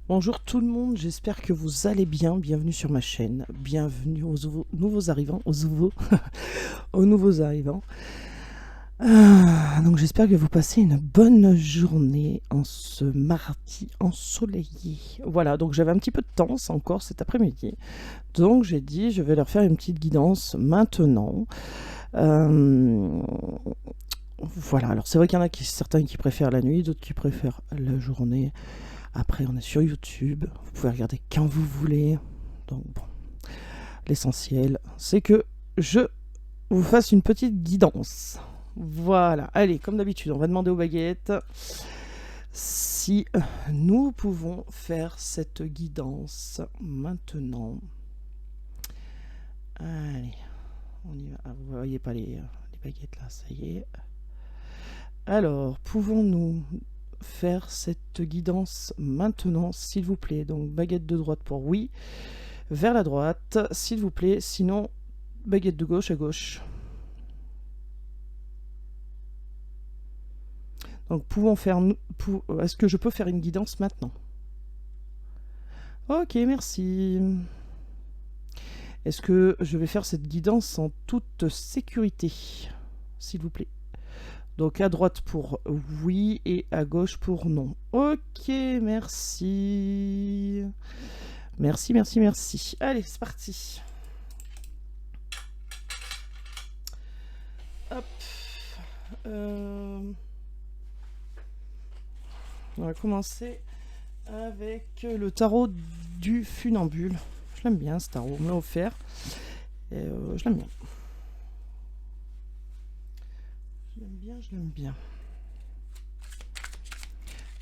Bonjour tout le monde, j'espère que vous allez bien. Bienvenue sur ma chaîne. Bienvenue aux nouveaux arrivants, aux nouveaux arrivants. Donc j'espère que vous passez une bonne journée en ce mardi ensoleillé. Voilà, donc j'avais un petit peu de temps, c'est encore cet après-midi. Donc j'ai dit, je vais leur faire une petite guidance maintenant. Voilà, alors c'est vrai qu'il y en a certains qui préfèrent la nuit, d'autres qui préfèrent la journée. Après, on est sur YouTube, vous pouvez regarder quand vous voulez. Donc bon, l'essentiel, c'est que je vous fasse une petite guidance. Voilà, allez, comme d'habitude, on va demander aux baguettes si nous pouvons faire cette guidance maintenant. Allez, on y va. Ah, vous voyez pas les baguettes là, ça y est. Alors, pouvons-nous faire cette guidance maintenant, s'il vous plaît? Donc, baguette de droite pour oui, vers la droite, s'il vous plaît. Sinon, baguette de gauche à gauche. Donc, est-ce que je peux faire une guidance maintenant? Ok, merci. Est-ce que je vais faire cette guidance en toute sécurité, s'il vous plaît? Donc à droite pour oui et à gauche pour non. Ok, merci. Merci, merci, merci. Allez, c'est parti. Hop. On va commencer avec le tarot du funambule. Je l'aime bien ce tarot, on me l'a offert. Et je l'aime bien. Je l'aime bien.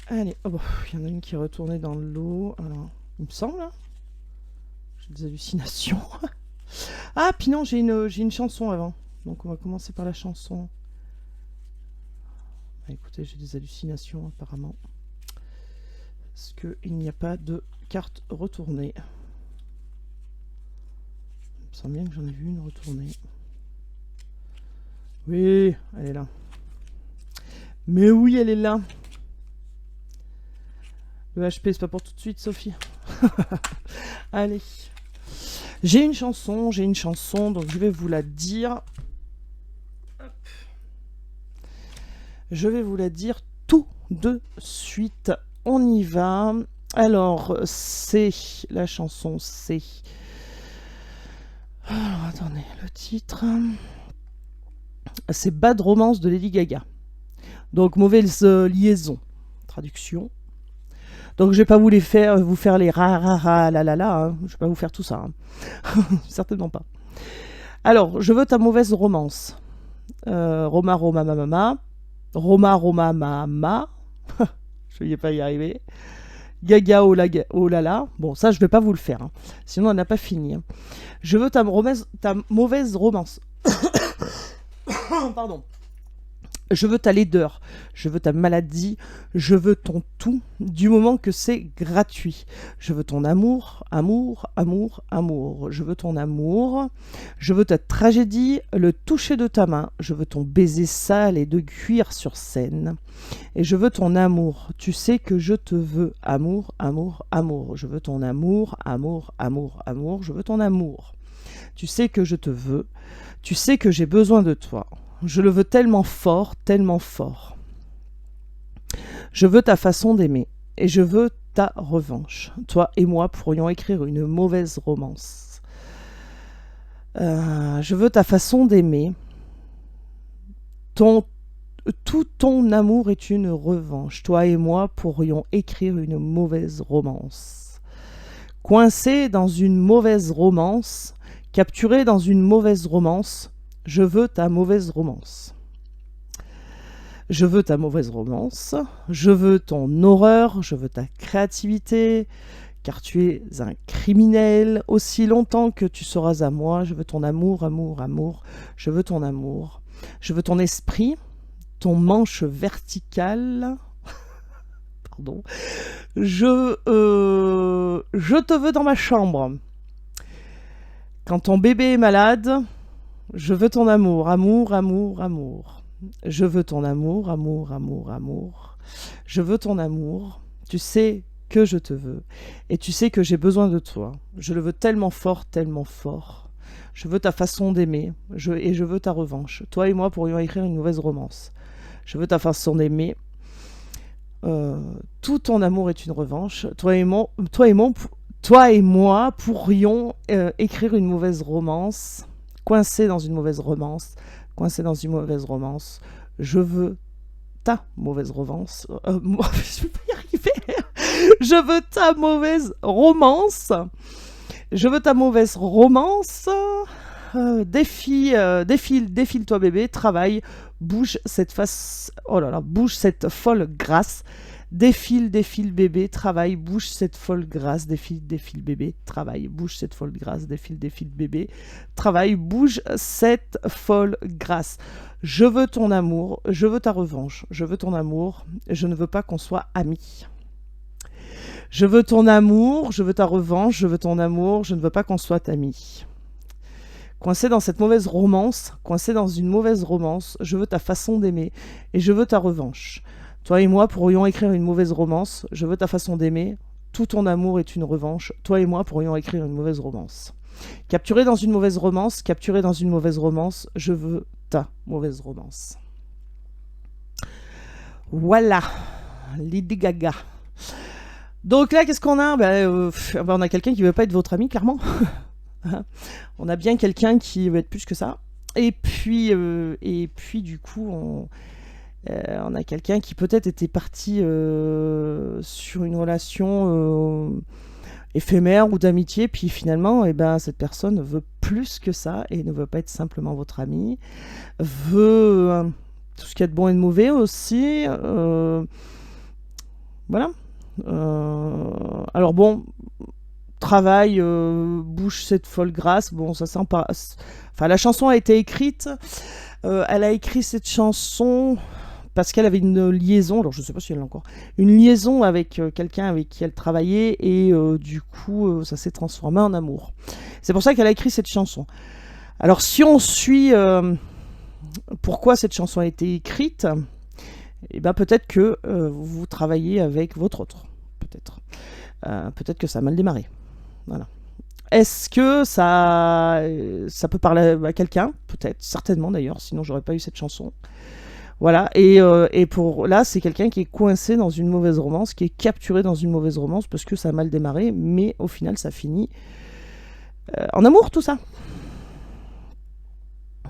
Allez, oh, il y en a une qui est retournée dans l'eau. Alors, il me semble. Hein, j'ai des hallucinations. Ah, puis non, j'ai une chanson avant. Donc on va commencer par la chanson. Bah, écoutez, j'ai des hallucinations apparemment. Parce qu'il n'y a pas de carte retournée. Il me semble bien que j'en ai vu une retournée. Oui, elle est là. Mais oui, elle est là. Le HP, c'est pas pour tout de suite, Sophie. Allez. J'ai une chanson, donc je vais vous la dire. Hop. Je vais vous la dire tout de suite. On y va. Alors, la chanson, c'est... Alors, attendez, le titre... C'est Bad Romance de Lady Gaga. Donc, mauvaise liaison. Traduction. Donc, je vais pas vous faire les ra ra ra la la la. Hein. Je vais pas vous faire tout ça. Hein. Certainement pas. Alors, je veux ta mauvaise romance. Roma Roma Mama. Roma Roma Mama. Je vais pas y arriver. Gaga oh la la. Bon, ça, je vais pas vous le faire. Hein. Sinon, on n'a pas fini. Hein. Je veux ta mauvaise romance. Pardon. Je veux ta laideur, je veux ta maladie, je veux ton tout, du moment que c'est gratuit. Je veux ton amour, amour, amour, amour. Je veux ton amour, je veux ta tragédie, le toucher de ta main. Je veux ton baiser sale et de cuir sur scène. Et je veux ton amour, tu sais que je te veux. Amour, amour, amour. Je veux ton amour, amour, amour, amour. Je veux ton amour. Tu sais que je te veux, tu sais que j'ai besoin de toi. Je le veux tellement fort, tellement fort. Je veux ta façon d'aimer et je veux ta revanche. Toi et moi pourrions écrire une mauvaise romance. Je veux ta façon d'aimer. Tout ton amour est une revanche. Toi et moi pourrions écrire une mauvaise romance. Coincé dans une mauvaise romance, capturé dans une mauvaise romance, je veux ta mauvaise romance. Je veux ta mauvaise romance. Je veux ton horreur. Je veux ta créativité. Car tu es un criminel. Aussi longtemps que tu seras à moi, je veux ton amour, amour, amour. Je veux ton amour. Je veux ton esprit. Ton manche verticale. Pardon. Je te veux dans ma chambre. Quand ton bébé est malade... Je veux ton amour, amour, amour, amour. Je veux ton amour, amour, amour, amour. Je veux ton amour. Tu sais que je te veux. Et tu sais que j'ai besoin de toi. Je le veux tellement fort, tellement fort. Je veux ta façon d'aimer, et je veux ta revanche. Toi et moi pourrions écrire une mauvaise romance. Je veux ta façon d'aimer. Tout ton amour est une revanche. Toi et moi pourrions écrire une mauvaise romance, coincés dans une mauvaise romance, coincés dans une mauvaise romance. Je veux ta mauvaise romance. Je vais pas y arriver. Je veux ta mauvaise romance. Je veux ta mauvaise romance. Défile-toi bébé, travaille, bouge cette face, oh là là, bouge cette folle grâce. Défile bébé, travaille, bouge cette folle grâce. Défile bébé, travaille, bouge cette folle grâce. Défile bébé, travaille, bouge cette folle grâce. Je veux ton amour, je veux ta revanche, je veux ton amour, je ne veux pas qu'on soit amis. Je veux ton amour, je veux ta revanche, je veux ton amour, je ne veux pas qu'on soit amis. Coincé dans cette mauvaise romance, coincé dans une mauvaise romance, je veux ta façon d'aimer et je veux ta revanche. Toi et moi pourrions écrire une mauvaise romance, je veux ta façon d'aimer, tout ton amour est une revanche, toi et moi pourrions écrire une mauvaise romance. Capturé dans une mauvaise romance, capturé dans une mauvaise romance, je veux ta mauvaise romance. Voilà, Lady Gaga. Donc là, qu'est-ce qu'on a on a quelqu'un qui ne veut pas être votre ami, clairement. On a bien quelqu'un qui veut être plus que ça. Et puis du coup, on a quelqu'un qui peut-être était parti sur une relation éphémère ou d'amitié, puis finalement, cette personne veut plus que ça et ne veut pas être simplement votre ami, veut tout ce qu'il y a de bon et de mauvais aussi. Voilà. Alors bon, travail, bouge cette folle grâce. Bon, ça sent pas. Enfin, la chanson a été écrite. Elle a écrit cette chanson parce qu'elle avait une liaison. Alors, je sais pas si elle l'a encore. Une liaison avec quelqu'un avec qui elle travaillait et du coup, ça s'est transformé en amour. C'est pour ça qu'elle a écrit cette chanson. Alors, si on suit pourquoi cette chanson a été écrite, peut-être que vous travaillez avec votre autre. Peut-être que ça a mal démarré. Voilà. Est-ce que ça peut parler à quelqu'un? Peut-être, certainement d'ailleurs, sinon j'aurais pas eu cette chanson. Voilà, et pour là, c'est quelqu'un qui est coincé dans une mauvaise romance, qui est capturé dans une mauvaise romance parce que ça a mal démarré, mais au final, ça finit en amour, tout ça.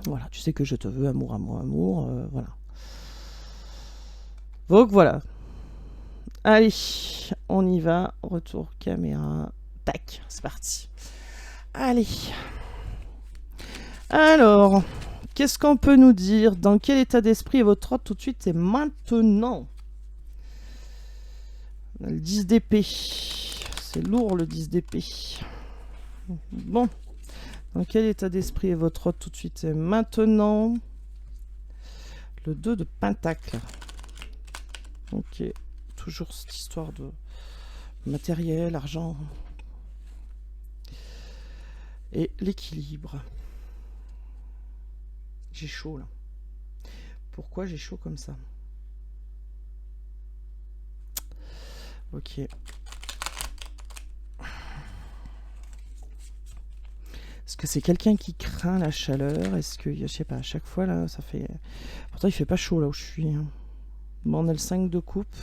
Voilà, tu sais que je te veux, amour, amour, amour, voilà. Donc voilà. Allez, on y va. Retour caméra. Tac, c'est parti. Allez. Alors, qu'est-ce qu'on peut nous dire? Dans quel état d'esprit est votre hôte tout de suite et maintenant? On a le 10 d'épée. C'est lourd le 10 d'épée. Bon. Dans quel état d'esprit est votre hôte tout de suite et maintenant? Le 2 de pentacle. Ok. Toujours cette histoire de matériel, argent et l'équilibre. J'ai chaud là. Pourquoi j'ai chaud comme ça? Ok. Est-ce que c'est quelqu'un qui craint la chaleur? Est-ce que, je sais pas, à chaque fois là, ça fait... Pourtant il fait pas chaud là où je suis. Hein. Bon, on a le 5 de coupe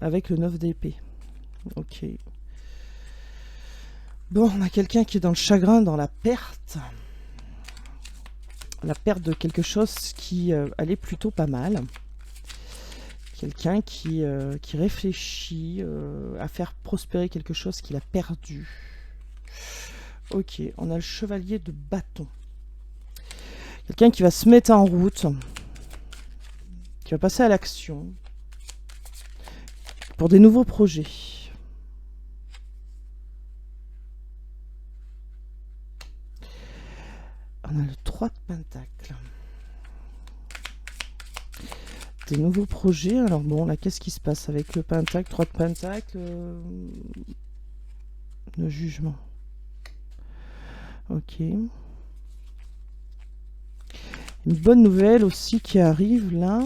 avec le 9 d'épée. Ok. Bon, on a quelqu'un qui est dans le chagrin, dans la perte. La perte de quelque chose qui allait plutôt pas mal. Quelqu'un qui réfléchit à faire prospérer quelque chose qu'il a perdu. Ok, on a le chevalier de bâton. Quelqu'un qui va se mettre en route, qui va passer à l'action pour des nouveaux projets. On a le 3 de pentacle. Des nouveaux projets. Alors bon, là, qu'est-ce qui se passe avec le pentacle? 3 de pentacle. Le jugement. Ok. Une bonne nouvelle aussi qui arrive là.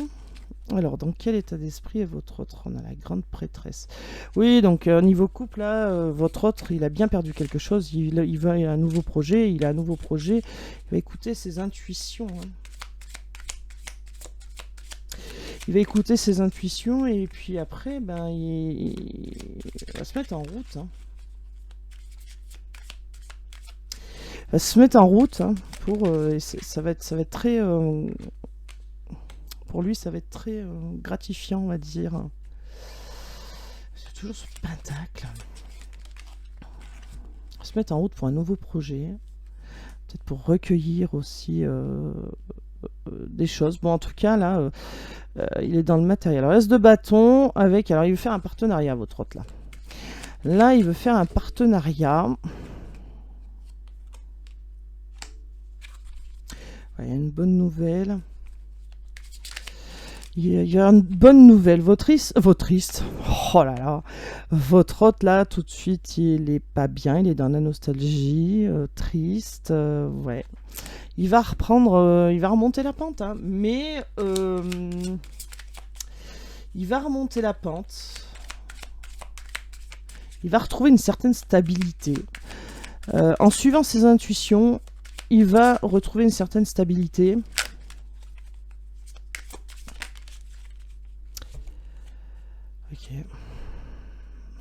Alors, dans quel état d'esprit est votre autre? On a la grande prêtresse. Oui, donc niveau couple, là, votre autre, il a bien perdu quelque chose. Il veut un nouveau projet. Il a un nouveau projet. Il va écouter ses intuitions. Hein. Il va écouter ses intuitions et puis après, ben, il va se mettre en route. Hein. Il va se mettre en route hein, pour. Ça va être très. Pour lui, ça va être très gratifiant, on va dire. C'est toujours ce pentacle. Se mettre en route pour un nouveau projet. Peut-être pour recueillir aussi des choses. Bon, en tout cas, là, il est dans le matériel. Alors, l'as de bâton avec... Alors, il veut faire un partenariat, votre autre, là. Là, il veut faire un partenariat. Il y a une bonne nouvelle. Il y a une bonne nouvelle. Votre oh là là, votre hôte là, tout de suite, il est pas bien, il est dans la nostalgie, triste, ouais. Il va reprendre, il va remonter la pente, hein, mais il va remonter la pente. Il va retrouver une certaine stabilité. En suivant ses intuitions, il va retrouver une certaine stabilité. Ok.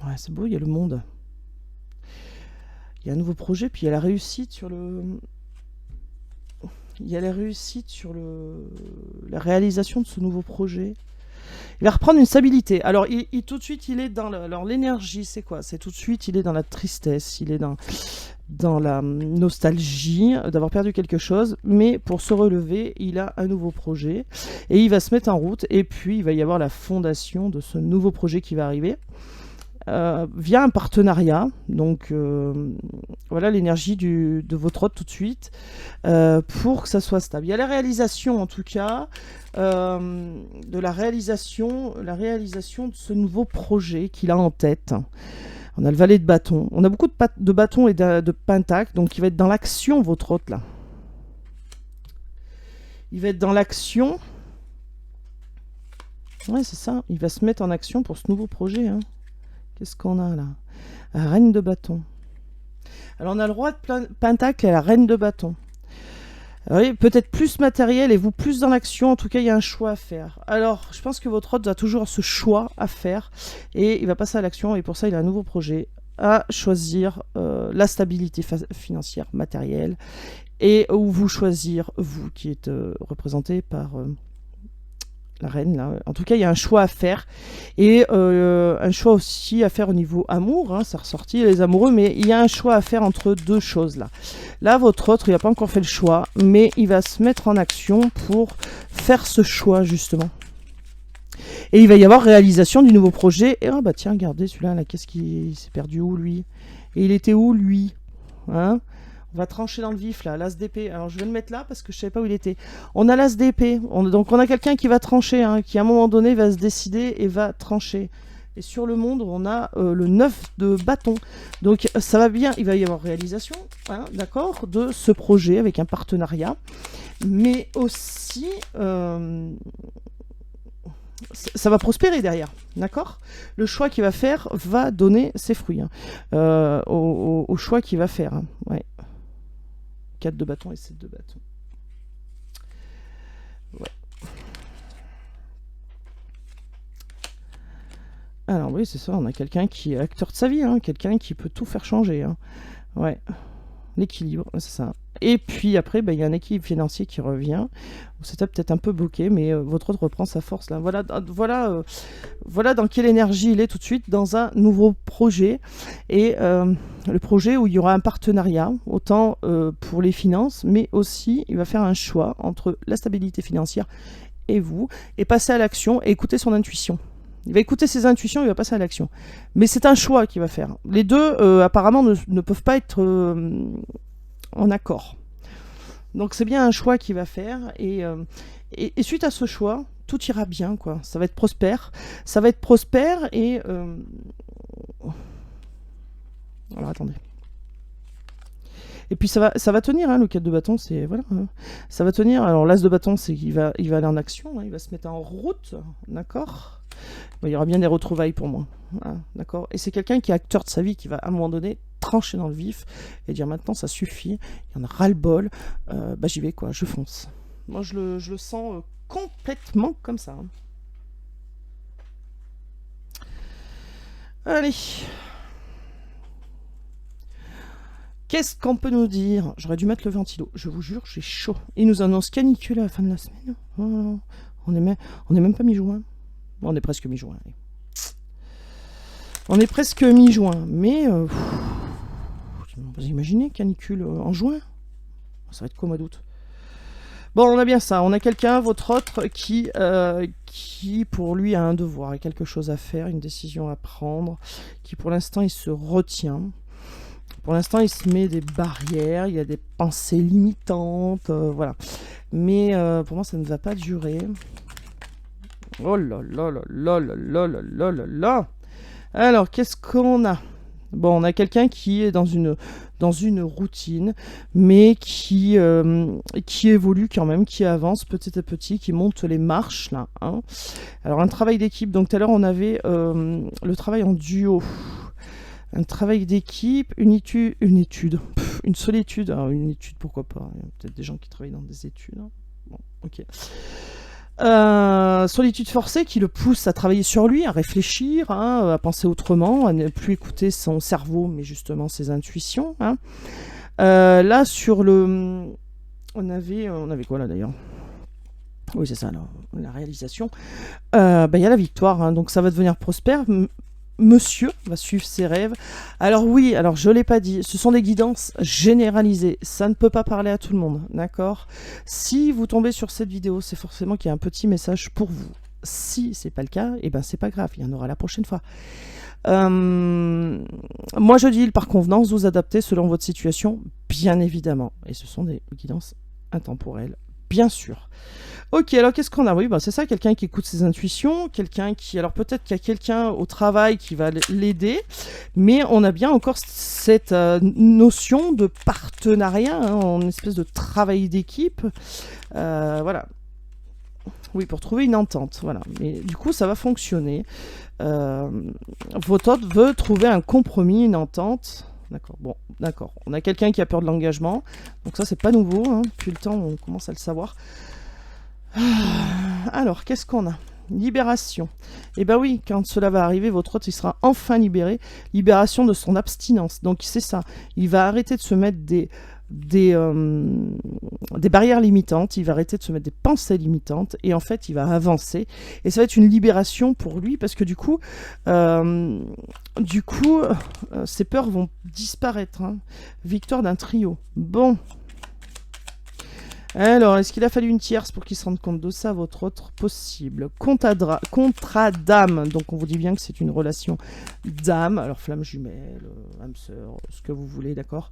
Ouais, c'est beau, il y a le monde. Il y a un nouveau projet, puis il y a la réussite sur le... Il y a la réussite sur la réalisation de ce nouveau projet. Il va reprendre une stabilité. Alors, tout de suite, il est dans... Alors, l'énergie, c'est quoi? C'est tout de suite, il est dans la tristesse, il est dans la nostalgie d'avoir perdu quelque chose, mais pour se relever, il a un nouveau projet et il va se mettre en route et puis il va y avoir la fondation de ce nouveau projet qui va arriver via un partenariat. Donc voilà l'énergie de votre hôte tout de suite pour que ça soit stable. Il y a la réalisation en tout cas de la réalisation de ce nouveau projet qu'il a en tête. On a le valet de bâton. On a beaucoup de bâtons et de pentacles, donc il va être dans l'action, votre hôte, là. Il va être dans l'action. Ouais, c'est ça. Il va se mettre en action pour ce nouveau projet. Hein. Qu'est-ce qu'on a, là? La reine de bâton. Alors, on a le roi de pentacle et la reine de bâton. Oui, peut-être plus matériel et vous plus dans l'action. En tout cas, il y a un choix à faire. Alors, je pense que votre hôte a toujours ce choix à faire et il va passer à l'action. Et pour ça, il a un nouveau projet à choisir la stabilité financière, matérielle et où vous choisir, vous qui êtes représenté par la reine. Là. En tout cas, il y a un choix à faire et un choix aussi à faire au niveau amour. Hein, ça ressortit les amoureux, mais il y a un choix à faire entre deux choses là. Là, votre autre, il n'a pas encore fait le choix, mais il va se mettre en action pour faire ce choix, justement. Et il va y avoir réalisation du nouveau projet. Et ah bah tiens, regardez celui-là, là, qu'est-ce qu'il s'est perdu où, lui? Et il était où, lui? Hein? On va trancher dans le vif, là, l'as d'épée. Alors, je vais le mettre là, parce que je ne savais pas où il était. On a l'as d'épée. Donc, on a quelqu'un qui va trancher, hein, qui, à un moment donné, va se décider et va trancher. Et sur le monde, on a le 9 de bâton. Donc ça va bien, il va y avoir réalisation, hein, d'accord, de ce projet avec un partenariat. Mais aussi, ça va prospérer derrière, d'accord. Le choix qu'il va faire va donner ses fruits, hein, au choix qu'il va faire. Hein, ouais. 4 de bâton et 7 de bâton. Ouais. Alors oui, c'est ça, on a quelqu'un qui est acteur de sa vie, hein, quelqu'un qui peut tout faire changer. Hein. Ouais, l'équilibre, c'est ça. Et puis après, il y a un équilibre financier qui revient. C'était peut-être un peu bloqué, mais votre autre reprend sa force là. Voilà dans quelle énergie il est tout de suite, dans un nouveau projet. Et le projet où il y aura un partenariat, autant pour les finances, mais aussi il va faire un choix entre la stabilité financière et vous, et passer à l'action et écouter son intuition. Il va écouter ses intuitions, il va passer à l'action. Mais c'est un choix qu'il va faire. Les deux, apparemment, ne peuvent pas être en accord. Donc c'est bien un choix qu'il va faire. Et suite à ce choix, tout ira bien, quoi. Ça va être prospère. Ça va être prospère et... Alors attendez. Et puis ça va tenir, hein, le 4 de bâton, c'est... Voilà, hein. Ça va tenir. Alors l'as de bâton, c'est qu'il va, il va aller en action, hein, il va se mettre en route, d'accord. Bon, il y aura bien des retrouvailles pour moi, hein, d'accord. Et c'est quelqu'un qui est acteur de sa vie, qui va à un moment donné trancher dans le vif et dire maintenant ça suffit, il y en a ras-le-bol, bah j'y vais quoi, je fonce. Moi je le sens complètement comme ça, hein. Allez. Qu'est-ce qu'on peut nous dire? J'aurais dû mettre le ventilo. Je vous jure, j'ai chaud. Il nous annonce canicule à la fin de la semaine. Oh, on est même pas mi-juin. On est presque mi-juin. Allez. On est presque mi-juin. Mais vous imaginez canicule en juin? Ça va être quoi, mois d'août? Bon, on a bien ça. On a quelqu'un, votre autre, qui pour lui a un devoir et quelque chose à faire, une décision à prendre, qui pour l'instant il se retient. Pour l'instant, il se met des barrières, il y a des pensées limitantes, voilà. Mais pour moi, ça ne va pas durer. Oh là là là là là là là là là là. Alors, qu'est-ce qu'on a? Bon, on a quelqu'un qui est dans une routine, mais qui évolue quand même, qui avance petit à petit, qui monte les marches, là. Hein. Alors, un travail d'équipe. Donc, tout à l'heure, on avait le travail en duo. Un travail d'équipe, une solitude. Alors, une étude, pourquoi pas. Il y a peut-être des gens qui travaillent dans des études. Hein. Bon, ok. Solitude forcée qui le pousse à travailler sur lui, à réfléchir, hein, à penser autrement, à ne plus écouter son cerveau, mais justement ses intuitions. Hein. Là, sur le... On avait quoi là d'ailleurs? Oui, c'est ça, la réalisation. Y a la victoire, hein, donc ça va devenir prospère. Monsieur va suivre ses rêves. Alors oui, alors je ne l'ai pas dit, ce sont des guidances généralisées. Ça ne peut pas parler à tout le monde, d'accord? Si vous tombez sur cette vidéo, c'est forcément qu'il y a un petit message pour vous. Si c'est pas le cas, eh ben c'est pas grave, il y en aura la prochaine fois. Moi je dis par convenance, vous adaptez selon votre situation, bien évidemment. Et ce sont des guidances intemporelles, bien sûr. Ok, alors qu'est-ce qu'on a? Oui, bah c'est ça, quelqu'un qui écoute ses intuitions, quelqu'un qui... Alors peut-être qu'il y a quelqu'un au travail qui va l'aider, mais on a bien encore cette notion de partenariat, hein, en espèce de travail d'équipe. Voilà. Oui, pour trouver une entente, voilà. Mais du coup, ça va fonctionner. Votre hôte veut trouver un compromis, une entente. D'accord, bon, d'accord. On a quelqu'un qui a peur de l'engagement, donc ça, c'est pas nouveau, hein. Depuis le temps, on commence à le savoir. Alors, qu'est-ce qu'on a? Libération. Eh ben oui, quand cela va arriver, votre hôte, il sera enfin libéré. Libération de son abstinence. Donc, c'est ça. Il va arrêter de se mettre des barrières limitantes. Il va arrêter de se mettre des pensées limitantes. Et en fait, il va avancer. Et ça va être une libération pour lui parce que du coup, ses peurs vont disparaître. Hein. Victoire d'un trio. Bon. Alors, est-ce qu'il a fallu une tierce pour qu'il se rende compte de ça? Votre autre possible. Contrat d'âme. Donc, on vous dit bien que c'est une relation d'âme. Alors, flamme jumelle, âme sœur, ce que vous voulez, d'accord?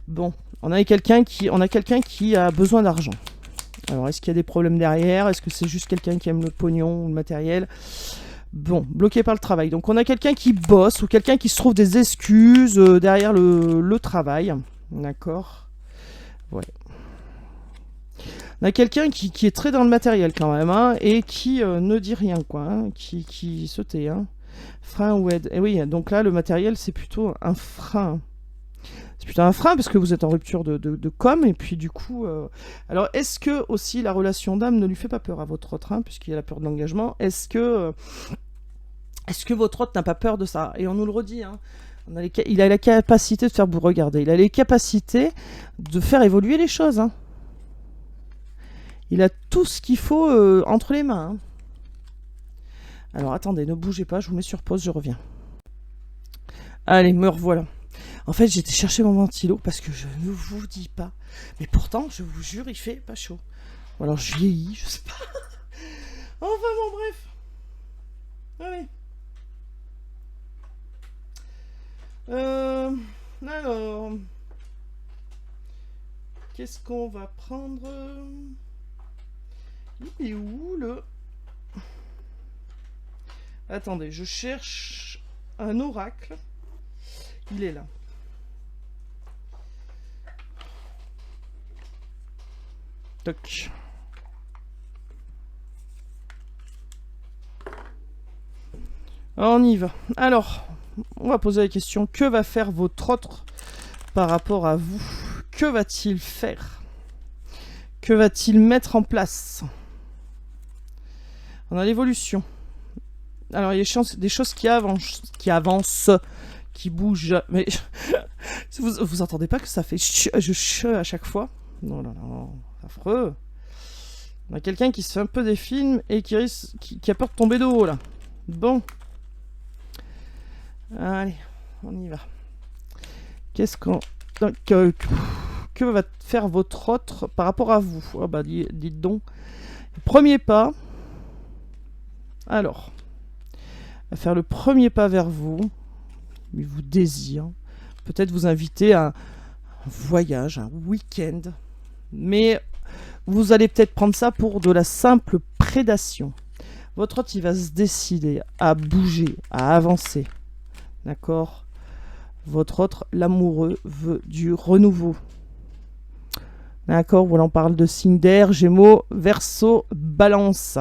Bon, on a quelqu'un qui a besoin d'argent. Alors, est-ce qu'il y a des problèmes derrière? Est-ce que c'est juste quelqu'un qui aime le pognon ou le matériel? Bon, bloqué par le travail. Donc, on a quelqu'un qui bosse ou quelqu'un qui se trouve des excuses derrière le travail. D'accord? Ouais. On a quelqu'un qui est très dans le matériel quand même, hein, et qui ne dit rien, quoi, hein, qui se tait. Hein. Frein ou aide. Et oui, donc là, le matériel, c'est plutôt un frein. C'est plutôt un frein parce que vous êtes en rupture de com, et puis du coup... Alors, est-ce que aussi la relation d'âme ne lui fait pas peur à votre autre, hein, puisqu'il a la peur de l'engagement? Est-ce que votre autre n'a pas peur de ça? Et on nous le redit, hein. Il a la capacité de faire vous regarder. Il a les capacités de faire évoluer les choses, hein. Il a tout ce qu'il faut entre les mains. Hein. Alors attendez, ne bougez pas, je vous mets sur pause, je reviens. Allez, me revoilà. En fait, j'étais chercher mon ventilo parce que je ne vous dis pas. Mais pourtant, je vous jure, il fait pas chaud. Ou alors je vieillis, je sais pas. Enfin bon, bref. Allez. Alors. Qu'est-ce qu'on va prendre? Il est où le... Attendez, je cherche un oracle. Il est là. Toc. On y va. Alors, on va poser la question, que va faire votre autre par rapport à vous? Que va-t-il faire? Que va-t-il mettre en place? On a l'évolution. Alors, il y a des choses qui avancent, qui bougent. Mais vous entendez pas que ça fait je à chaque fois? Non, non, non, affreux. On a quelqu'un qui se fait un peu des films et qui a peur de tomber de haut, là. Bon. Allez, on y va. Qu'est-ce qu'on... que va faire votre autre par rapport à vous? Oh bah, dites donc. Premier pas. Alors, va faire le premier pas vers vous. Il vous désire. Peut-être vous inviter à un voyage, un week-end. Mais vous allez peut-être prendre ça pour de la simple prédation. Votre autre, il va se décider à bouger, à avancer. D'accord? Votre autre, l'amoureux, veut du renouveau. D'accord? Voilà, on parle de signes d'air, Gémeaux, Verseau, Balance.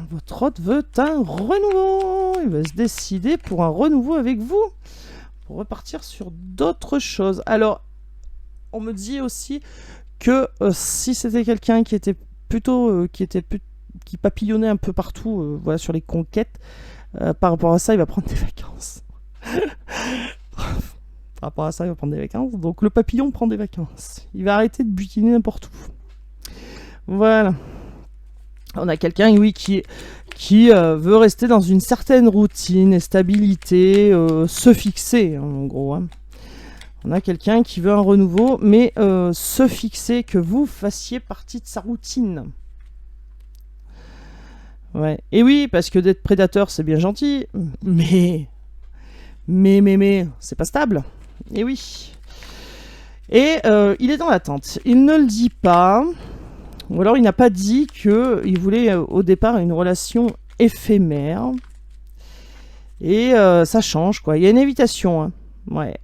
Votre autre veut un renouveau. Il va se décider pour un renouveau avec vous. Pour repartir sur d'autres choses. Alors, on me dit aussi que si c'était quelqu'un qui était plutôt... qui papillonnait un peu partout, voilà, sur les conquêtes, par rapport à ça, il va prendre des vacances. Par rapport à ça, il va prendre des vacances. Donc le papillon prend des vacances. Il va arrêter de butiner n'importe où. Voilà. On a quelqu'un, oui, qui veut rester dans une certaine routine et stabilité, se fixer, hein, en gros. Hein. On a quelqu'un qui veut un renouveau, mais se fixer, que vous fassiez partie de sa routine. Ouais. Et oui, parce que d'être prédateur, c'est bien gentil, mais, c'est pas stable. Et oui. Et il est dans l'attente. Il ne le dit pas, ou alors il n'a pas dit qu'il voulait au départ une relation éphémère. Et ça change, quoi. Il y a une invitation, hein. Ouais.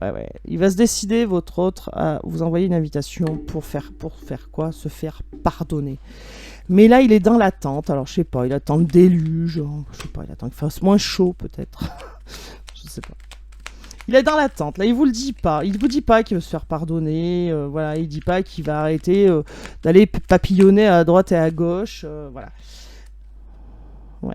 Il va se décider, votre autre, à vous envoyer une invitation pour faire quoi? Se faire pardonner. Mais là, il est dans l'attente. Alors, je sais pas, il attend le déluge. Je sais pas, il attend qu'il fasse moins chaud, peut-être. Je sais pas. Il est dans l'attente. Là, il vous le dit pas. Il vous dit pas qu'il veut se faire pardonner. Voilà, il dit pas qu'il va arrêter d'aller papillonner à droite et à gauche. Voilà. Ouais.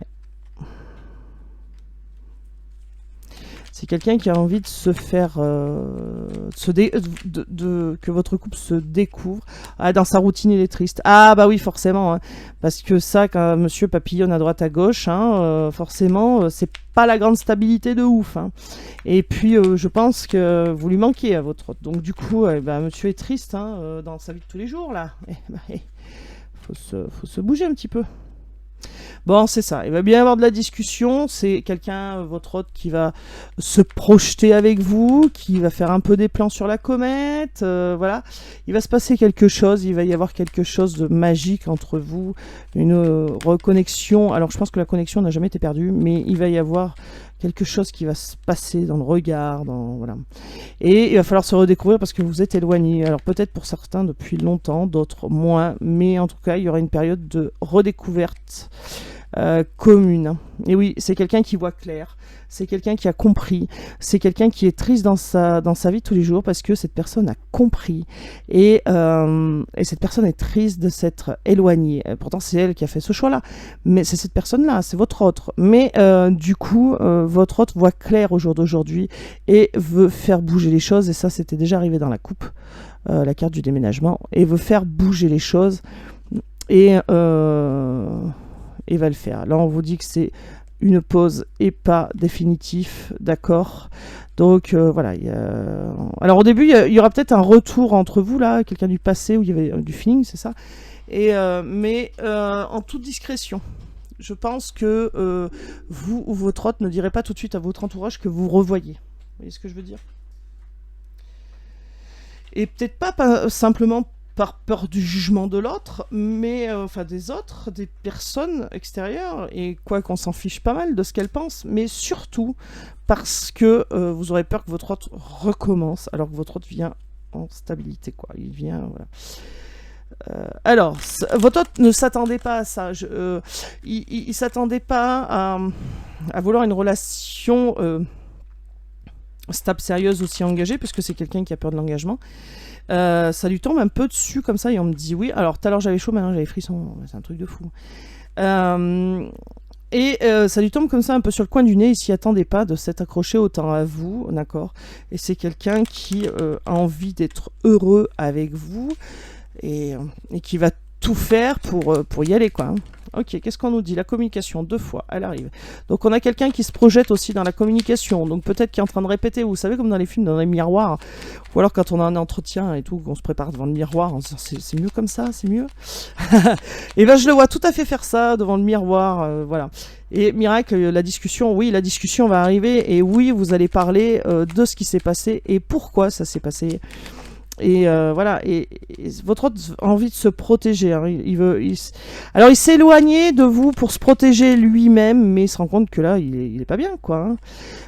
C'est quelqu'un qui a envie de se faire... que votre couple se découvre. Ah, dans sa routine, il est triste. Ah, bah oui, forcément. Hein, parce que ça, quand monsieur papillonne à droite à gauche, hein, forcément, c'est pas la grande stabilité de ouf. Hein. Et puis, je pense que vous lui manquez à votre autre. Donc, du coup, monsieur est triste hein, dans sa vie de tous les jours, là. Faut se bouger un petit peu. Bon, c'est ça. Il va bien y avoir de la discussion. C'est quelqu'un, votre autre, qui va se projeter avec vous, qui va faire un peu des plans sur la comète. Voilà. Il va se passer quelque chose. Il va y avoir quelque chose de magique entre vous. Une reconnexion. Alors, je pense que la connexion n'a jamais été perdue, mais il va y avoir quelque chose qui va se passer dans le regard. Voilà. Et il va falloir se redécouvrir parce que vous êtes éloignés. Alors, peut-être pour certains depuis longtemps, d'autres moins. Mais en tout cas, il y aura une période de redécouverte. Commune. Et oui, c'est quelqu'un qui voit clair, c'est quelqu'un qui a compris, c'est quelqu'un qui est triste dans sa vie de tous les jours parce que cette personne a compris et cette personne est triste de s'être éloignée. Pourtant, c'est elle qui a fait ce choix-là, mais c'est cette personne-là, c'est votre autre. Mais du coup, votre autre voit clair au jour d'aujourd'hui et veut faire bouger les choses, et ça, c'était déjà arrivé dans la coupe, la carte du déménagement, et veut faire bouger les choses et va le faire. Là, on vous dit que c'est une pause et pas définitif, d'accord? Donc, voilà. Alors, au début, il y aura peut-être un retour entre vous, là, quelqu'un du passé, où il y avait du feeling, c'est ça? Mais en toute discrétion. Je pense que vous ou votre autre ne direz pas tout de suite à votre entourage que vous revoyez. Vous voyez ce que je veux dire? Et peut-être pas simplement par peur du jugement de l'autre, mais des autres, des personnes extérieures, et quoi qu'on s'en fiche pas mal de ce qu'elles pensent, mais surtout parce que vous aurez peur que votre autre recommence, alors que votre autre vient en stabilité, quoi. Il vient, voilà. Alors, votre hôte ne s'attendait pas à ça. Il s'attendait pas à vouloir une relation stable, sérieuse, aussi engagée, puisque c'est quelqu'un qui a peur de l'engagement. Ça lui tombe un peu dessus comme ça, et on me dit oui. Alors, tout à l'heure j'avais chaud, maintenant j'avais frisson. C'est un truc de fou. Ça lui tombe comme ça un peu sur le coin du nez, il s'y attendait pas de s'être accroché autant à vous, d'accord. Et c'est quelqu'un qui a envie d'être heureux avec vous et qui va tout faire pour y aller, quoi. Ok, qu'est-ce qu'on nous dit? La communication, 2 fois, elle arrive. Donc on a quelqu'un qui se projette aussi dans la communication, donc peut-être qui est en train de répéter, vous savez, comme dans les films, dans les miroirs, ou alors quand on a un entretien et tout, qu'on se prépare devant le miroir, en se disant c'est mieux comme ça, c'est mieux. Et ben je le vois tout à fait faire ça devant le miroir, voilà. Et miracle, la discussion va arriver, et oui, vous allez parler de ce qui s'est passé et pourquoi ça s'est passé. Et voilà, et votre hôte a envie de se protéger, hein. Alors il s'est éloigné de vous pour se protéger lui-même, mais il se rend compte que là il est pas bien, quoi, hein.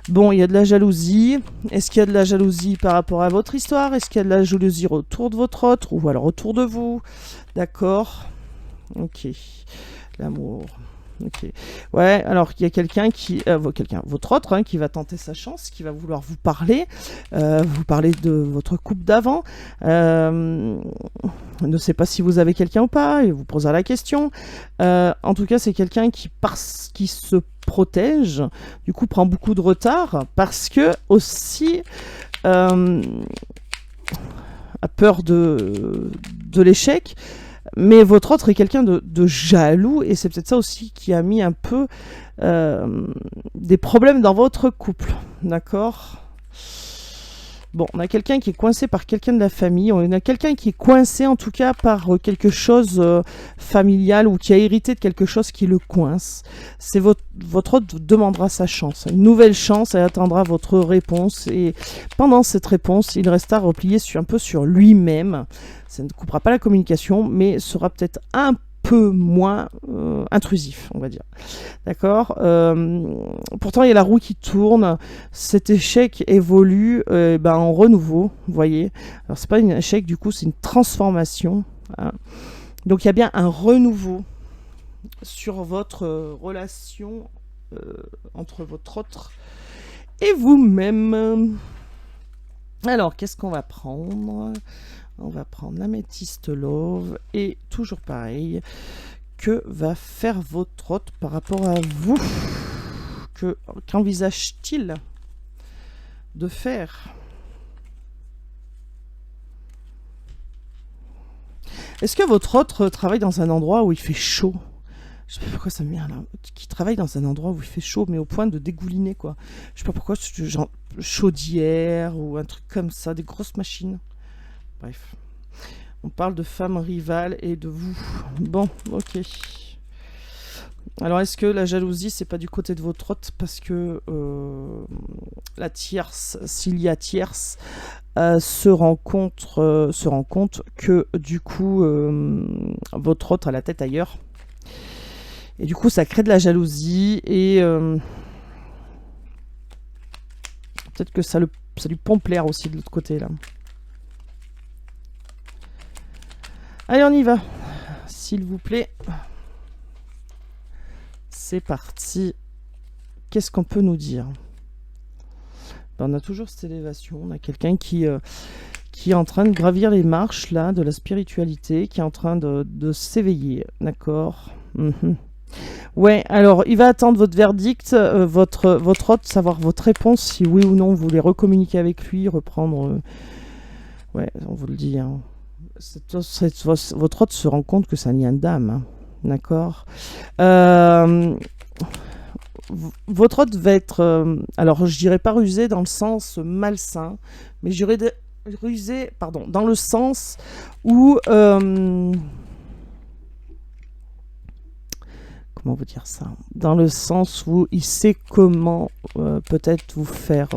Bon, il y a de la jalousie. Est-ce qu'il y a de la jalousie par rapport à votre histoire? Est-ce qu'il y a de la jalousie autour de votre hôte, ou alors autour de vous? D'accord. Ok. L'amour. Ok. Ouais, alors il y a quelqu'un votre autre, hein, qui va tenter sa chance, qui va vouloir vous parler de votre couple d'avant. Ne sait pas si vous avez quelqu'un ou pas, il vous posera la question. En tout cas, c'est quelqu'un qui se protège, du coup prend beaucoup de retard, parce que aussi a peur de l'échec. Mais votre autre est quelqu'un de jaloux, et c'est peut-être ça aussi qui a mis un peu des problèmes dans votre couple, d'accord? Bon, on a quelqu'un qui est coincé par quelqu'un de la famille, on a quelqu'un qui est coincé en tout cas par quelque chose familial, ou qui a hérité de quelque chose qui le coince. C'est votre autre vous demandera sa chance, une nouvelle chance, et attendra votre réponse, et pendant cette réponse, il restera replié un peu sur lui-même. Ça ne coupera pas la communication, mais sera peut-être un peu moins intrusif, on va dire. D'accord. Pourtant, il y a la roue qui tourne. Cet échec évolue en renouveau, vous voyez. Alors, c'est pas un échec, du coup, c'est une transformation, hein. Donc, il y a bien un renouveau sur votre relation entre votre autre et vous-même. Alors, qu'est-ce qu'on va prendre? On va prendre l'améthyste love, et toujours pareil, que va faire votre hôte par rapport à vous? Qu'envisage-t-il de faire? Est-ce que votre hôte travaille dans un endroit où il fait chaud? Je sais pas pourquoi ça me vient là. Qui travaille dans un endroit où il fait chaud, mais au point de dégouliner, quoi. Je sais pas pourquoi, genre chaudière ou un truc comme ça, des grosses machines. Bref. On parle de femmes rivales et de vous. Bon, ok. Alors, est-ce que la jalousie, c'est pas du côté de votre hôte? Parce que la tierce, s'il y a tierce, se rend compte que du coup, votre hôte a la tête ailleurs. Et du coup, ça crée de la jalousie, et peut-être que ça lui pompe l'air aussi de l'autre côté, là. Allez, on y va. S'il vous plaît. C'est parti. Qu'est-ce qu'on peut nous dire? On a toujours cette élévation. On a quelqu'un qui est en train de gravir les marches là de la spiritualité, qui est en train de s'éveiller. D'accord. Ouais, alors il va attendre votre verdict, votre hôte, savoir votre réponse, si oui ou non vous voulez recommuniquer avec lui, reprendre. Ouais, on vous le dit, hein. Votre hôte se rend compte que c'est un lien d'âme, hein. D'accord. Votre hôte va être, alors je dirais pas rusé dans le sens malsain, mais je dirais rusé, pardon, dans le sens où, comment vous dire ça, dans le sens où il sait comment peut-être vous faire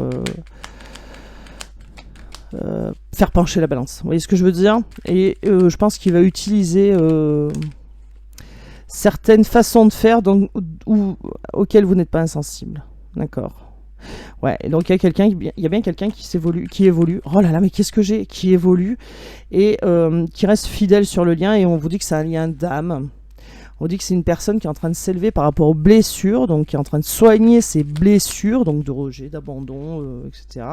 pencher la balance. Vous voyez ce que je veux dire? Et je pense qu'il va utiliser certaines façons de faire auxquelles vous n'êtes pas insensible. D'accord. Ouais, et donc il y a bien quelqu'un qui évolue. Oh là là, mais qu'est-ce que j'ai? Qui évolue et qui reste fidèle sur le lien. Et on vous dit que c'est un lien d'âme. On dit que c'est une personne qui est en train de s'élever par rapport aux blessures, donc qui est en train de soigner ses blessures, donc de rejet, d'abandon, etc.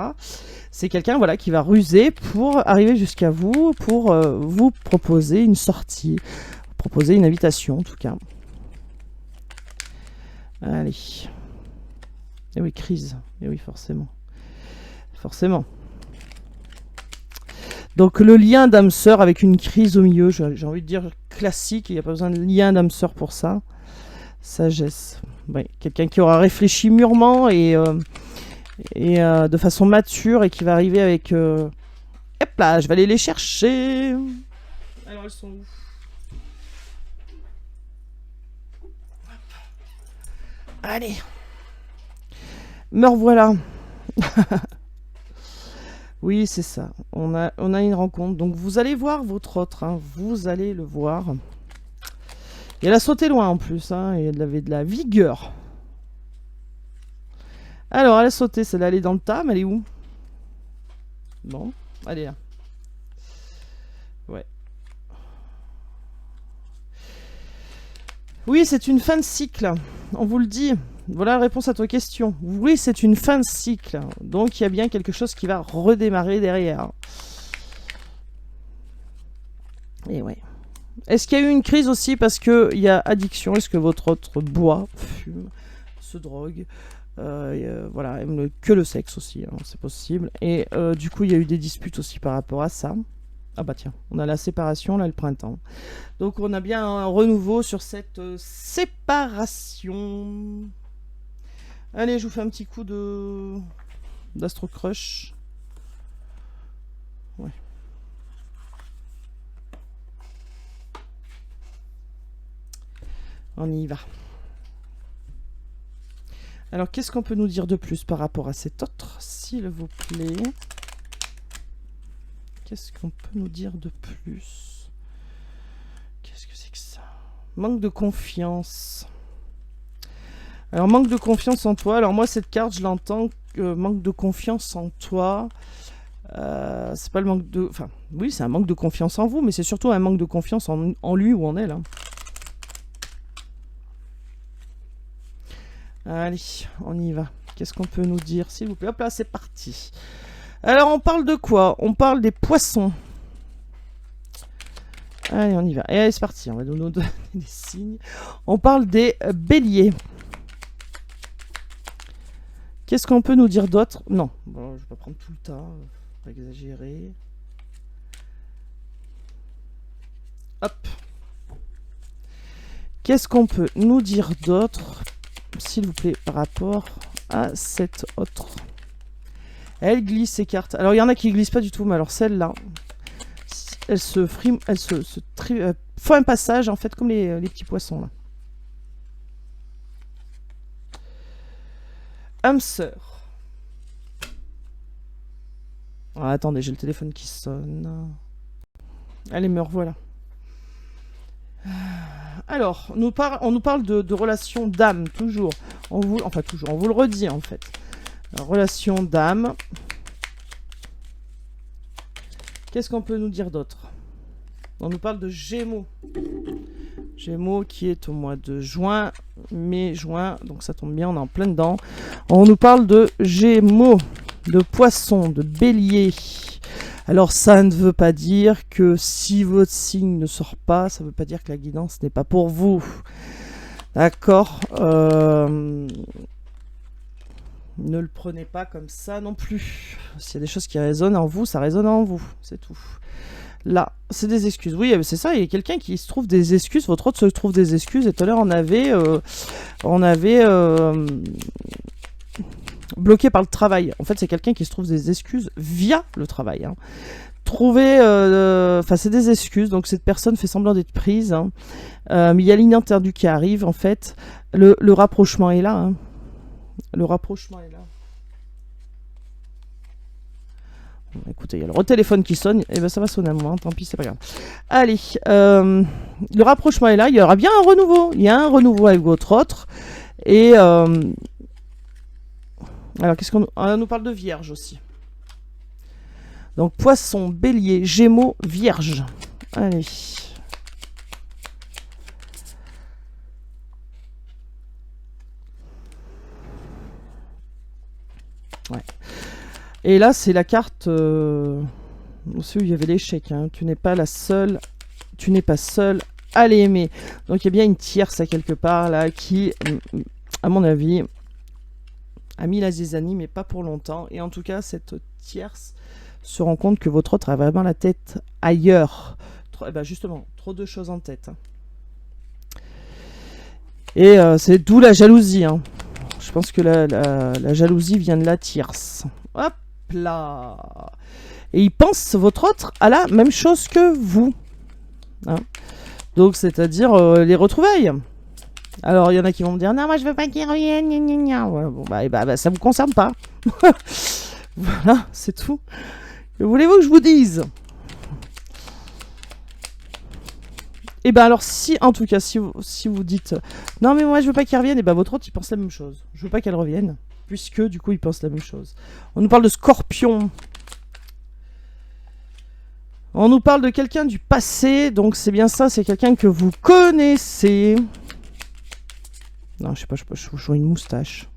C'est quelqu'un, voilà, qui va ruser pour arriver jusqu'à vous, pour vous proposer une sortie, proposer une invitation en tout cas. Allez. Et oui, crise. Et oui, forcément. Forcément. Donc le lien d'âme-sœur avec une crise au milieu, j'ai envie de dire classique, il n'y a pas besoin de lien d'âme-sœur pour ça. Sagesse. Ouais, quelqu'un qui aura réfléchi mûrement et de façon mature et qui va arriver avec... Hop là, je vais aller les chercher. Alors elles sont où? Allez. Me revoilà. Oui, c'est ça. On a une rencontre. Donc vous allez voir votre autre. Hein. Vous allez le voir. Et elle a sauté loin en plus. Hein. Et elle avait de la vigueur. Alors, elle a sauté. Celle-là, elle est dans le tas. Mais elle est où? Bon, elle est là. Ouais. Oui, c'est une fin de cycle. On vous le dit. Voilà la réponse à ta question. Oui, c'est une fin de cycle. Donc, il y a bien quelque chose qui va redémarrer derrière. Et ouais. Est-ce qu'il y a eu une crise aussi parce qu'il y a addiction? Est-ce que votre autre boit, fume, se drogue, voilà, aime que le sexe aussi, hein, c'est possible. Et du coup, il y a eu des disputes aussi par rapport à ça. Ah bah tiens, on a la séparation, là, le printemps. Donc, on a bien un renouveau sur cette séparation. Allez, je vous fais un petit coup d'Astro Crush. Ouais. On y va. Alors, qu'est-ce qu'on peut nous dire de plus par rapport à cet autre, s'il vous plaît? Qu'est-ce qu'on peut nous dire de plus? Qu'est-ce que c'est que ça? Manque de confiance. Alors, manque de confiance en toi. Alors, moi, cette carte, je l'entends, manque de confiance en toi. C'est pas le manque de... Enfin, oui, c'est un manque de confiance en vous, mais c'est surtout un manque de confiance en lui ou en elle. Hein. Allez, on y va. Qu'est-ce qu'on peut nous dire, s'il vous plaît? Hop là, c'est parti. Alors, on parle de quoi? On parle des poissons. Allez, on y va. Et allez, c'est parti. On va nous donner des signes. On parle des béliers. Qu'est-ce qu'on peut nous dire d'autre? Non, bon, je vais pas prendre tout le temps. Pas exagérer. Hop. Qu'est-ce qu'on peut nous dire d'autre, s'il vous plaît, par rapport à cette autre? Elle glisse ses cartes. Alors, il y en a qui glissent pas du tout, mais alors celle-là, elle se frime, elle se fait un passage, en fait, comme les petits poissons, là. Âme sœur. Ah, attendez, j'ai le téléphone qui sonne. Allez, me revoilà. Alors, on nous parle de relations d'âme, toujours. Enfin, toujours, on vous le redit, en fait. Relation d'âme. Qu'est-ce qu'on peut nous dire d'autre? On nous parle de Gémeaux. Gémeaux qui est au mois de juin, mai-juin, donc ça tombe bien, on est en plein dedans. On nous parle de Gémeaux, de Poissons, de Bélier. Alors ça ne veut pas dire que si votre signe ne sort pas, ça ne veut pas dire que la guidance n'est pas pour vous. D'accord, ne le prenez pas comme ça non plus. S'il y a des choses qui résonnent en vous, ça résonne en vous, c'est tout. Là, c'est des excuses. Oui, c'est ça, il y a quelqu'un qui se trouve des excuses, votre autre se trouve des excuses, et tout à l'heure on avait bloqué par le travail. En fait, c'est quelqu'un qui se trouve des excuses via le travail. Hein. C'est des excuses, donc cette personne fait semblant d'être prise, hein. Mais il y a l'inattendu qui arrive, en fait. Le rapprochement est là. Hein. Le rapprochement est là. Écoutez, il y a le téléphone qui sonne, et ben ça va sonner à moi, tant pis, c'est pas grave. Allez, le rapprochement est là, il y aura bien un renouveau. Il y a un renouveau avec votre autre, et Alors, qu'est-ce qu'on on nous parle de Vierge aussi. Donc, Poisson, Bélier, Gémeaux, Vierge. Allez. Ouais. Et là, c'est la carte aussi où il y avait l'échec. Hein. Tu n'es pas la seule. Tu n'es pas seule à l'aimer. Donc, il y a bien une tierce à quelque part là qui, à mon avis, a mis la zizanie, mais pas pour longtemps. Et en tout cas, cette tierce se rend compte que votre autre a vraiment la tête ailleurs. Justement, trop de choses en tête. Et c'est d'où la jalousie. Hein. Je pense que la jalousie vient de la tierce. Hop là. Et il pense, votre autre, à la même chose que vous. Hein. Donc, c'est-à-dire les retrouvailles. Alors, il y en a qui vont me dire, non, moi, je veux pas qu'il revienne. Ouais, bon, ça vous concerne pas. Voilà, c'est tout. Que voulez-vous que je vous dise? Et ben alors, si, en tout cas, si vous dites, non, mais moi, je veux pas qu'il revienne, et ben votre autre, il pense la même chose. Je veux pas qu'elle revienne, puisque, du coup, il pense la même chose. On nous parle de Scorpion. On nous parle de quelqu'un du passé, donc c'est bien ça, c'est quelqu'un que vous connaissez. Non, je sais pas, je vois une moustache.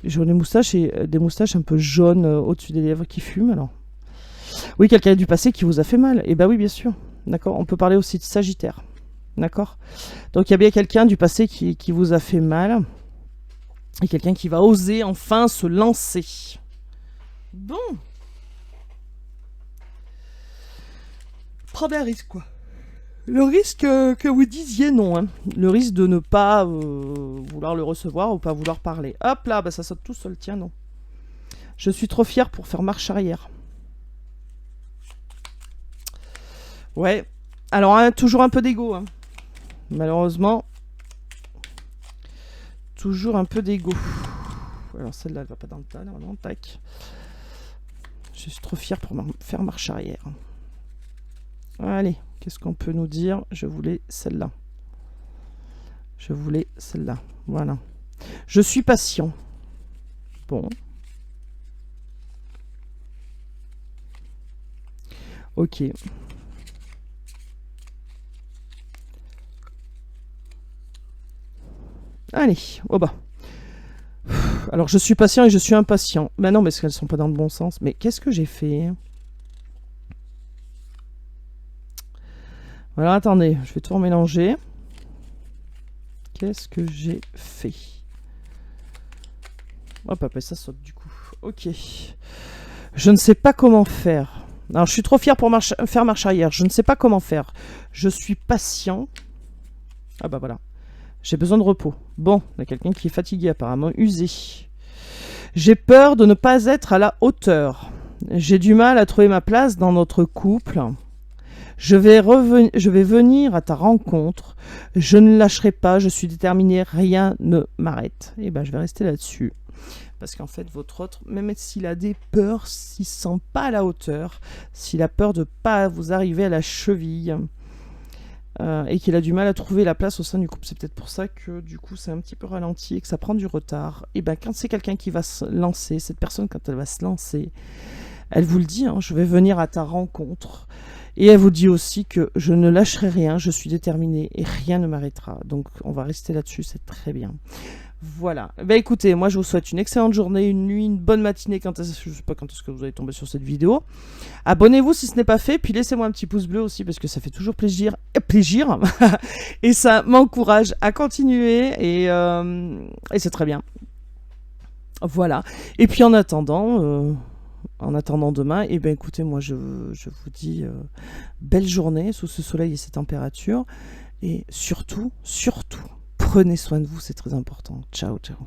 J'ai des moustaches et des moustaches un peu jaunes au-dessus des lèvres qui fument, alors. Oui, quelqu'un du passé qui vous a fait mal. Et bah oui, bien sûr. D'accord. On peut parler aussi de Sagittaire. D'accord. Donc il y a bien quelqu'un du passé qui vous a fait mal. Et quelqu'un qui va oser enfin se lancer. Bon. Prends un risque, quoi. Le risque que vous disiez non. Hein. Le risque de ne pas vouloir le recevoir ou pas vouloir parler. Hop là, bah ça saute tout seul. Tiens, non. Je suis trop fière pour faire marche arrière. Ouais. Alors, hein, toujours un peu d'ego. Hein. Malheureusement. Toujours un peu d'ego. Alors, celle-là, elle va pas dans le tas. Non, tac. Je suis trop fière pour faire marche arrière. Allez. Qu'est-ce qu'on peut nous dire? Je voulais celle-là. Je voulais celle-là. Voilà. Je suis patient. Bon. Ok. Allez. Oh bah. Alors, je suis patient et je suis impatient. Ben non, parce qu'elles sont pas dans le bon sens. Mais qu'est-ce que j'ai fait? Voilà, attendez, je vais tout remélanger. Qu'est-ce que j'ai fait? Hop, après ça saute du coup. Ok. Je ne sais pas comment faire. Alors, je suis trop fière pour faire marche arrière. Je ne sais pas comment faire. Je suis patient. Ah bah voilà. J'ai besoin de repos. Bon, il y a quelqu'un qui est fatigué apparemment, usé. J'ai peur de ne pas être à la hauteur. J'ai du mal à trouver ma place dans notre couple. Je vais venir à ta rencontre. Je ne lâcherai pas. Je suis déterminée. Rien ne m'arrête. Et ben, je vais rester là-dessus. Parce qu'en fait, votre autre, même s'il a des peurs, s'il ne se sent pas à la hauteur, s'il a peur de ne pas vous arriver à la cheville, et qu'il a du mal à trouver la place au sein du couple, c'est peut-être pour ça que du coup, c'est un petit peu ralenti et que ça prend du retard. Et ben, quand c'est quelqu'un qui va se lancer, cette personne, quand elle va se lancer, elle vous le dit, hein, je vais venir à ta rencontre. Et elle vous dit aussi que je ne lâcherai rien, je suis déterminée et rien ne m'arrêtera. Donc on va rester là-dessus, c'est très bien. Voilà. Ben écoutez, moi je vous souhaite une excellente journée, une nuit, une bonne matinée. Je ne sais pas quand est-ce que vous allez tomber sur cette vidéo. Abonnez-vous si ce n'est pas fait, puis laissez-moi un petit pouce bleu aussi parce que ça fait toujours plaisir et ça m'encourage à continuer et c'est très bien. Voilà. Et puis en attendant demain, et ben écoutez, moi je vous dis belle journée sous ce soleil et ces températures. Et surtout, prenez soin de vous, c'est très important. Ciao, ciao.